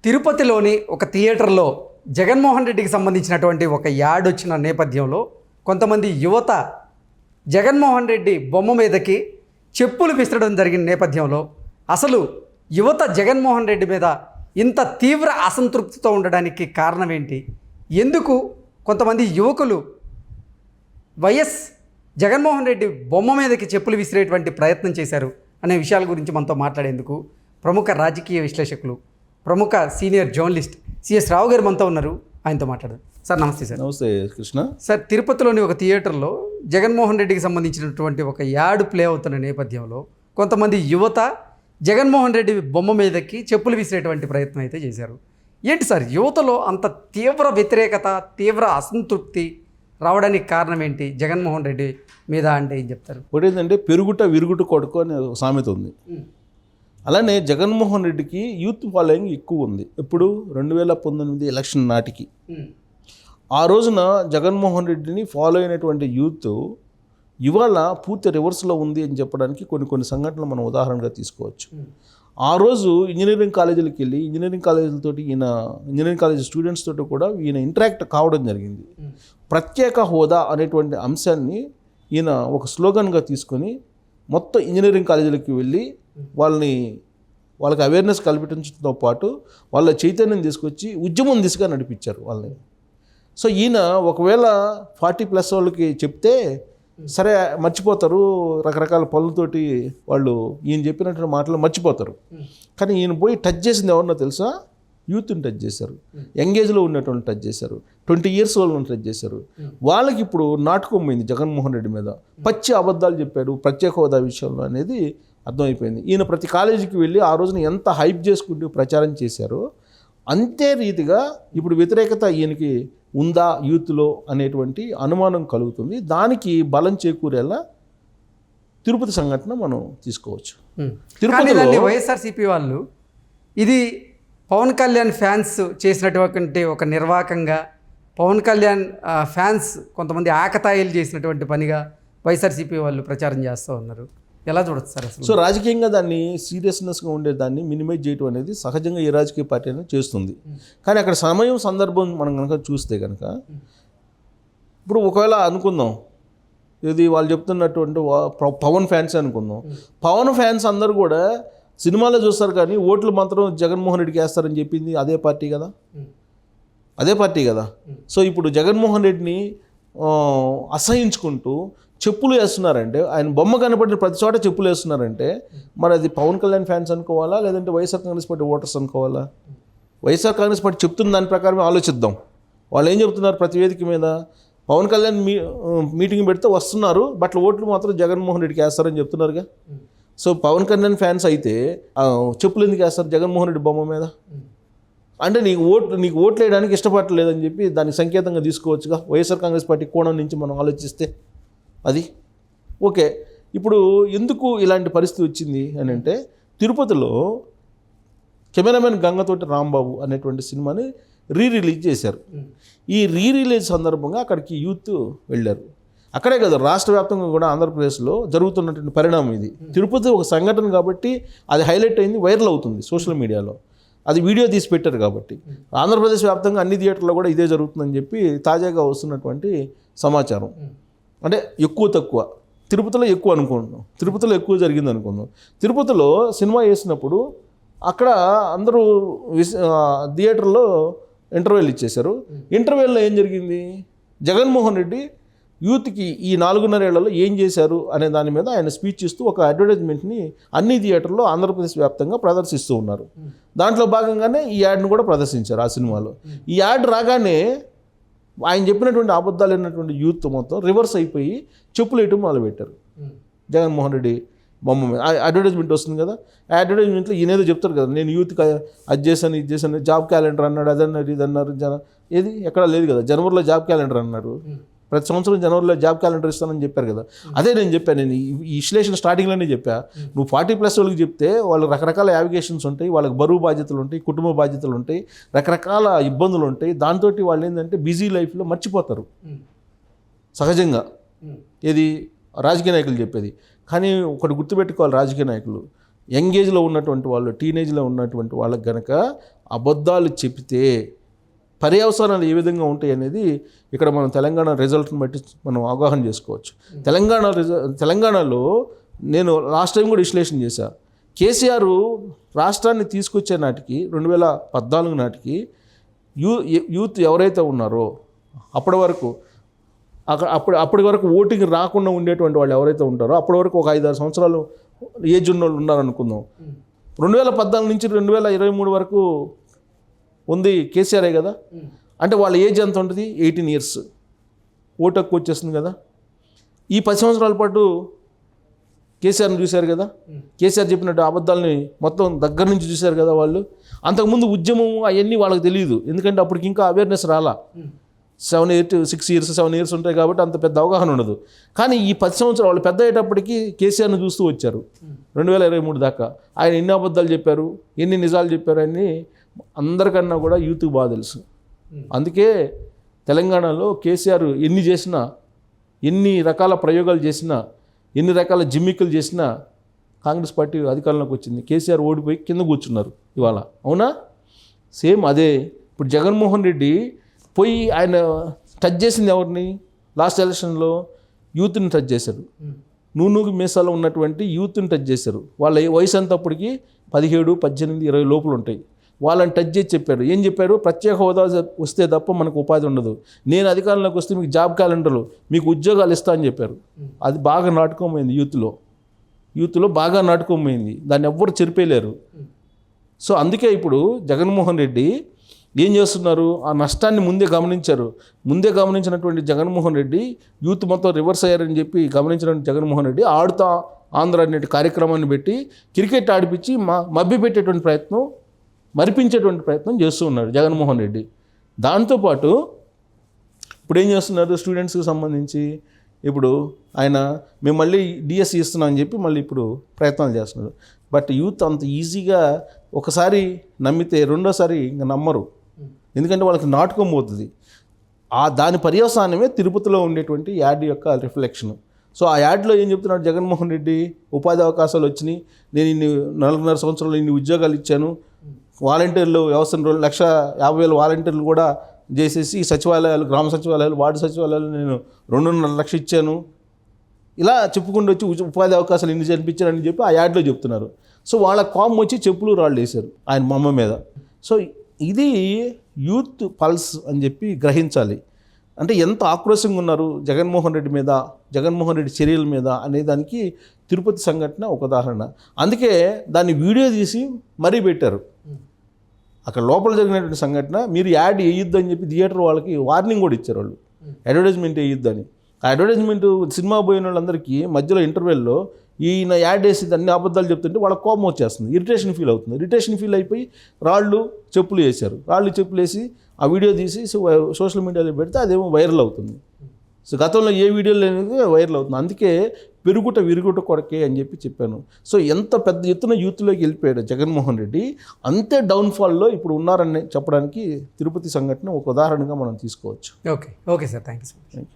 తిరుపతిలోని ఒక థియేటర్లో జగన్మోహన్ రెడ్డికి సంబంధించినటువంటి ఒక యాడ్ వచ్చిన నేపథ్యంలో కొంతమంది యువత జగన్మోహన్ రెడ్డి బొమ్మ మీదకి చెప్పులు విసరడం జరిగిన నేపథ్యంలో అసలు యువత జగన్మోహన్ రెడ్డి మీద ఇంత తీవ్ర అసంతృప్తితో ఉండడానికి కారణం ఏంటి? ఎందుకు కొంతమంది యువకులు వైఎస్ జగన్మోహన్ రెడ్డి బొమ్మ మీదకి చెప్పులు విసిరేటువంటి ప్రయత్నం చేశారు అనే విషయాల గురించి మనతో మాట్లాడేందుకు ప్రముఖ రాజకీయ విశ్లేషకులు, ప్రముఖ సీనియర్ జర్నలిస్ట్ సిఎస్ రావు గారు మనతో ఉన్నారు. ఆయనతో మాట్లాడారు. సార్ నమస్తే. సార్ నమస్తే కృష్ణ. సార్, తిరుపతిలోని ఒక థియేటర్లో జగన్మోహన్ రెడ్డికి సంబంధించినటువంటి ఒక యాడ్ ప్లే అవుతున్న నేపథ్యంలో కొంతమంది యువత జగన్మోహన్ రెడ్డి బొమ్మ మీదకి చెప్పులు విసిరేటువంటి ప్రయత్నం అయితే చేశారు. ఏంటి సార్ యువతలో అంత తీవ్ర వ్యతిరేకత, తీవ్ర అసంతృప్తి రావడానికి కారణం ఏంటి? జగన్మోహన్ రెడ్డి మీద అంటే ఏం చెప్తారు? ఒకటి ఏంటంటే పెరుగుట విరుగుట కొడుకు అనే ఒక సామెత ఉంది. అలానే జగన్మోహన్ రెడ్డికి యూత్ ఫాలోయింగ్ ఎక్కువ ఉంది. ఇప్పుడు 2019 ఎలక్షన్ నాటికి ఆ రోజున జగన్మోహన్ రెడ్డిని ఫాలో అయినటువంటి యూత్ ఇవాళ పూర్తి రివర్స్లో ఉంది అని చెప్పడానికి కొన్ని సంఘటనలు మనం ఉదాహరణగా తీసుకోవచ్చు. ఆ రోజు ఇంజనీరింగ్ కాలేజీలకు వెళ్ళి ఇంజనీరింగ్ కాలేజీలతోటి ఇంజనీరింగ్ కాలేజీ స్టూడెంట్స్ తోటి కూడా ఈయన ఇంటరాక్ట్ కావడం జరిగింది. ప్రత్యేక హోదా అనేటువంటి అంశాన్ని ఈయన ఒక స్లోగన్గా తీసుకొని మొత్తం ఇంజనీరింగ్ కాలేజీలకు వెళ్ళి వాళ్ళకి అవేర్నెస్ కల్పించడంతో పాటు వాళ్ళ చైతన్యం తీసుకొచ్చి ఉద్యమం దిశగా నడిపించారు వాళ్ళని. సో ఈయన ఒకవేళ 40+ వాళ్ళకి చెప్తే సరే మర్చిపోతారు, రకరకాల పనులతోటి వాళ్ళు ఈయన చెప్పినటువంటి మాటలు మర్చిపోతారు. కానీ ఈయన పోయి టచ్ చేసింది ఎవరినో తెలుసా? యూత్ని టచ్ చేశారు, యంగేజ్లో ఉన్నటువంటి టచ్ చేశారు, 20 years వాళ్ళని టచ్ చేశారు. వాళ్ళకి ఇప్పుడు నాటుకోమైంది జగన్మోహన్ రెడ్డి మీద. పచ్చి అబద్ధాలు చెప్పాడు ప్రత్యేక హోదా విషయంలో అనేది అర్థమైపోయింది. ఈయన ప్రతి కాలేజీకి వెళ్ళి ఆ రోజున ఎంత హైప్ చేసుకుంటూ ప్రచారం చేశారో అంతే రీతిగా ఇప్పుడు వ్యతిరేకత ఈయనకి ఉందా యూత్లో అనేటువంటి అనుమానం కలుగుతుంది. దానికి బలం చేకూరేలా తిరుపతి సంఘటన మనం తీసుకోవచ్చు. తిరుపతిలో వైఎస్ఆర్సీపీ వాళ్ళు ఇది పవన్ కళ్యాణ్ ఫ్యాన్స్ చేసినటువంటి ఒక నిర్వాకంగా, పవన్ కళ్యాణ్ ఫ్యాన్స్ కొంతమంది ఆకతాయిలు చేసినటువంటి పనిగా వైఎస్ఆర్సీపీ వాళ్ళు ప్రచారం చేస్తూ ఉన్నారు. ఎలా చూడొచ్చు సార్ అసలు? సో రాజకీయంగా దాన్ని సీరియస్నెస్గా ఉండే దాన్ని మినిమైజ్ చేయడం అనేది సహజంగా ఏ రాజకీయ పార్టీ అనేది చేస్తుంది. కానీ అక్కడ సమయం సందర్భం మనం కనుక చూస్తే కనుక ఇప్పుడు ఒకవేళ అనుకుందాం ఇది వాళ్ళు చెప్తున్నటువంటి పవన్ ఫ్యాన్స్ అనుకుందాం. పవన్ ఫ్యాన్స్ అందరూ కూడా సినిమాలో చూస్తారు కానీ ఓట్లు మాత్రం జగన్మోహన్ రెడ్డికి వేస్తారని చెప్పింది అదే పార్టీ కదా. సో ఇప్పుడు జగన్మోహన్ రెడ్డిని అసహించుకుంటూ చెప్పులు వేస్తున్నారంటే, ఆయన బొమ్మ కనపడిన ప్రతి చోట చెప్పులు వేస్తున్నారంటే మరి అది పవన్ కళ్యాణ్ ఫ్యాన్స్ అనుకోవాలా, లేదంటే వైఎస్ఆర్ కాంగ్రెస్ పార్టీ ఓటర్స్ అనుకోవాలా? వైఎస్ఆర్ కాంగ్రెస్ పార్టీ చెప్తున్న దాని ప్రకారమే ఆలోచిద్దాం. వాళ్ళు ఏం చెప్తున్నారు? ప్రతి వేదిక మీద పవన్ కళ్యాణ్ మీటింగ్ పెడితే వస్తున్నారు, బట్ ఓట్లు మాత్రం జగన్మోహన్ రెడ్డికి వేస్తారని చెప్తున్నారుగా. సో పవన్ కళ్యాణ్ ఫ్యాన్స్ అయితే చెప్పులు ఎందుకు వేస్తారు జగన్మోహన్ రెడ్డి బొమ్మ మీద? అంటే నీకు ఓట్లు వేయడానికి ఇష్టపడలేదని చెప్పి దానికి సంకేతంగా తీసుకోవచ్చుగా. వైఎస్ఆర్ కాంగ్రెస్ పార్టీ కోణం నుంచి మనం ఆలోచిస్తే అది ఓకే. ఇప్పుడు ఎందుకు ఇలాంటి పరిస్థితి వచ్చింది అని అంటే, తిరుపతిలో కెమెరామెన్ గంగతోటి రాంబాబు అనేటువంటి సినిమాని రిలీజ్ చేశారు. ఈ రిలీజ్ సందర్భంగా అక్కడికి యూత్ వెళ్ళారు. అక్కడే కదా రాష్ట్ర వ్యాప్తంగా కూడా ఆంధ్రప్రదేశ్లో జరుగుతున్నటువంటి పరిణామం ఇది. తిరుపతి ఒక సంఘటన కాబట్టి అది హైలైట్ అయింది, వైరల్ అవుతుంది సోషల్ మీడియాలో. అది వీడియో తీసి పెట్టారు కాబట్టి. ఆంధ్రప్రదేశ్ వ్యాప్తంగా అన్ని థియేటర్లో కూడా ఇదే జరుగుతుందని చెప్పి తాజాగా వస్తున్నటువంటి సమాచారం. అంటే ఎక్కువ తక్కువ తిరుపతిలో ఎక్కువ అనుకుంటున్నాం, తిరుపతిలో ఎక్కువ జరిగింది అనుకుందాం. తిరుపతిలో సినిమా వేసినప్పుడు అక్కడ అందరూ థియేటర్లో ఇంటర్వెల్ ఇచ్చేశారు. ఇంటర్వెల్లో ఏం జరిగింది? జగన్మోహన్ రెడ్డి యూత్కి ఈ 4.5 ఏళ్లలో ఏం చేశారు అనే దాని మీద ఆయన స్పీచ్ ఇస్తూ ఒక అడ్వర్టైజ్మెంట్ని అన్ని థియేటర్లో ఆంధ్రప్రదేశ్ వ్యాప్తంగా ప్రదర్శిస్తూ ఉన్నారు. దాంట్లో భాగంగానే ఈ యాడ్ను కూడా ప్రదర్శించారు ఆ సినిమాలో. ఈ యాడ్ రాగానే ఆయన చెప్పినటువంటి అబద్ధాలు అయినటువంటి యూత్ మొత్తం రివర్స్ అయిపోయి చెప్పులు వేయటం మొదలుపెట్టారు జగన్మోహన్ రెడ్డి బొమ్మ మీద. అడ్వర్టైజ్మెంట్ వస్తుంది కదా, ఆ అడ్వర్టైజ్మెంట్లో ఈయనేదో చెప్తారు కదా, నేను యూత్కి అది చేశాను ఇది చేశాను, జాబ్ క్యాలెండర్ అన్నాడు, అదన్నారు ఇది అన్నారు. ఏది ఎక్కడా లేదు కదా. జనవరిలో జాబ్ క్యాలెండర్ అన్నారు, ప్రతి సంవత్సరం జనవరిలో జాబ్ క్యాలెండర్ ఇస్తానని చెప్పారు కదా. అదే నేను చెప్పాను, నేను ఈ విశ్లేషణ స్టార్టింగ్లోనే చెప్పా. నువ్వు 40+ వాళ్ళకి చెప్తే వాళ్ళు రకరకాల యావిగేషన్స్ ఉంటాయి, వాళ్ళకి బరువు బాధ్యతలు ఉంటాయి, కుటుంబ బాధ్యతలు ఉంటాయి, రకరకాల ఇబ్బందులు ఉంటాయి. దాంతో వాళ్ళు ఏంటంటే బిజీ లైఫ్లో మర్చిపోతారు సహజంగా. ఇది రాజకీయ నాయకులు చెప్పేది. కానీ ఒకటి గుర్తుపెట్టుకోవాలి, రాజకీయ నాయకులు యంగ్ ఏజ్లో ఉన్నటువంటి వాళ్ళు, టీనేజ్లో ఉన్నటువంటి వాళ్ళకి గనక అబద్ధాలు చెప్తే పర్యవసానాలు ఏ విధంగా ఉంటాయి అనేది ఇక్కడ మనం తెలంగాణ రిజల్ట్ని బట్టి మనం అవగాహన చేసుకోవచ్చు. తెలంగాణలో నేను లాస్ట్ టైం కూడా విశ్లేషణ చేశా. కేసీఆర్ రాష్ట్రాన్ని తీసుకొచ్చే నాటికి 2014 నాటికి యూత్ ఎవరైతే ఉన్నారో అప్పటి వరకు అప్పటి వరకు ఓటింగ్ రాకుండా ఉండేటువంటి వాళ్ళు ఎవరైతే ఉంటారో అప్పటి వరకు ఒక 5-6 సంవత్సరాలు ఏజ్ ఉన్న వాళ్ళు ఉన్నారనుకుందాం. 2014 నుంచి 2023 వరకు ఉంది కేసీఆరే కదా. అంటే వాళ్ళ ఏజ్ ఎంత ఉంటుంది? 18 years. ఓటు హక్కు వచ్చేస్తుంది కదా. ఈ 10 సంవత్సరాల పాటు కేసీఆర్ని చూశారు కదా. కేసీఆర్ చెప్పినట్టు అబద్ధాలని మొత్తం దగ్గర నుంచి చూశారు కదా వాళ్ళు. అంతకుముందు ఉద్యమం అవన్నీ వాళ్ళకి తెలియదు, ఎందుకంటే అప్పటికి ఇంకా అవేర్నెస్ రాలా. 6 years 7 years ఉంటాయి కాబట్టి అంత పెద్ద అవగాహన ఉండదు. కానీ ఈ 10 సంవత్సరాలు వాళ్ళు పెద్ద అయ్యేటప్పటికి కేసీఆర్ని చూస్తూ వచ్చారు 2023 దాకా. ఆయన ఎన్ని అబద్ధాలు చెప్పారు, ఎన్ని నిజాలు చెప్పారు అని అందరికన్నా కూడా యూత్కి బాగా తెలుసు. అందుకే తెలంగాణలో కేసీఆర్ ఎన్ని చేసినా, ఎన్ని రకాల ప్రయోగాలు చేసినా, ఎన్ని రకాల జిమ్మిక్కులు చేసినా కాంగ్రెస్ పార్టీ అధికారంలోకి వచ్చింది. కేసీఆర్ ఓడిపోయి కింద కూర్చున్నారు ఇవాళ. అవునా? సేమ్ అదే ఇప్పుడు జగన్మోహన్ రెడ్డి పోయి ఆయన టచ్ చేసింది ఎవరిని? లాస్ట్ ఎలక్షన్లో యూత్ని టచ్ చేశారు. నూనూగు మీసాలో ఉన్నటువంటి యూత్ని టచ్ చేశారు. వాళ్ళ వయసు అంతప్పటికి 17, 18, 20 లోపల ఉంటాయి. వాళ్ళని టచ్ చేసి చెప్పారు. ఏం చెప్పారు? ప్రత్యేక హోదా వస్తే తప్ప మనకు ఉపాధి ఉండదు, నేను అధికారంలోకి వస్తే మీకు జాబ్ క్యాలెండర్లు, మీకు ఉద్యోగాలు ఇస్తా అని చెప్పారు. అది బాగా నాటుకోమైంది యూత్లో బాగా నాటుకోమైంది. దాన్ని ఎవ్వరు చెరిపేయలేరు. సో అందుకే ఇప్పుడు జగన్మోహన్ రెడ్డి ఏం చేస్తున్నారు? ఆ నష్టాన్ని ముందే గమనించినటువంటి జగన్మోహన్ రెడ్డి యూత్ మొత్తం రివర్స్ అయ్యారని చెప్పి గమనించినటువంటి జగన్మోహన్ రెడ్డి ఆడుతా ఆంధ్ర అనే కార్యక్రమాన్ని పెట్టి క్రికెట్ ఆడిపించి మభ్యపెట్టేటువంటి ప్రయత్నం, మరిపించేటువంటి ప్రయత్నం చేస్తూ ఉన్నాడు జగన్మోహన్ రెడ్డి. దాంతోపాటు ఇప్పుడు ఏం చేస్తున్నారు? స్టూడెంట్స్కి సంబంధించి ఇప్పుడు ఆయన మేము మళ్ళీ డిఎస్సి ఇస్తున్నాం అని చెప్పి మళ్ళీ ఇప్పుడు ప్రయత్నాలు చేస్తున్నారు. బట్ యూత్ అంత ఈజీగా ఒకసారి నమ్మితే రెండోసారి ఇంకా నమ్మరు, ఎందుకంటే వాళ్ళకి నాటుకం పోతుంది. దాని పర్యవసానమే తిరుపతిలో ఉండేటువంటి యాడ్ యొక్క రిఫ్లెక్షన్. సో ఆ యాడ్లో ఏం చెప్తున్నాడు జగన్మోహన్ రెడ్డి? ఉపాధి అవకాశాలు వచ్చినాయి, నేను 4.5 సంవత్సరాలు ఇన్ని ఉద్యోగాలు ఇచ్చాను, వాలంటీర్లు వ్యవస్థను 1,50,000 వాలంటీర్లు కూడా చేసేసి సచివాలయాలు, గ్రామ సచివాలయాలు, వార్డు సచివాలయాలు నేను 2.5 లక్షలు ఇచ్చాను, ఇలా చెప్పుకుంటూ వచ్చి ఉపాధి అవకాశాలు ఇన్ని కనిపించారని చెప్పి ఆ యాడ్లో చెప్తున్నారు. సో వాళ్ళ కామ్ వచ్చి చెప్పులు రాళ్ళు వేశారు ఆయన మమ్మ మీద. సో ఇది యూత్ పల్స్ అని చెప్పి గ్రహించాలి. అంటే ఎంత ఆక్రోశంగా ఉన్నారు జగన్మోహన్ రెడ్డి మీద, జగన్మోహన్ రెడ్డి చర్యల మీద అనే దానికి తిరుపతి సంఘటన ఒక ఉదాహరణ. అందుకే దాన్ని వీడియో తీసి మరీ పెట్టారు. అక్కడ లోపల జరిగినటువంటి సంఘటన మీరు యాడ్ వేయొద్దు అని చెప్పి థియేటర్ వాళ్ళకి వార్నింగ్ కూడా ఇచ్చారు. వాళ్ళు అడ్వర్టైజ్మెంట్ వేయొద్దని. ఆ అడ్వర్టైజ్మెంట్ సినిమా పోయిన వాళ్ళందరికీ మధ్యలో ఇంటర్వెల్లో ఈయన యాడ్ వేసి అన్ని అబద్ధాలు చెప్తుంటే వాళ్ళకి కోపం వచ్చేస్తుంది, ఇరిటేషన్ ఫీల్ అవుతుంది. ఇరిటేషన్ ఫీల్ అయిపోయి రాళ్ళు చెప్పులు వేసి ఆ వీడియో తీసి సోషల్ మీడియాలో పెడితే అదేమో వైరల్ అవుతుంది. సో గతంలో ఏ వీడియోలు అనేది వైరల్ అవుతుంది. అందుకే విరుగుట కొరకే అని చెప్పాను. సో ఎంత పెద్ద ఎత్తున యూత్లోకి వెళ్ళిపోయాడు జగన్మోహన్ రెడ్డి, అంతే డౌన్ఫాల్లో ఇప్పుడు ఉన్నారని చెప్పడానికి తిరుపతి సంఘటన ఒక ఉదాహరణగా మనం తీసుకోవచ్చు. Okay sir, thank you so much.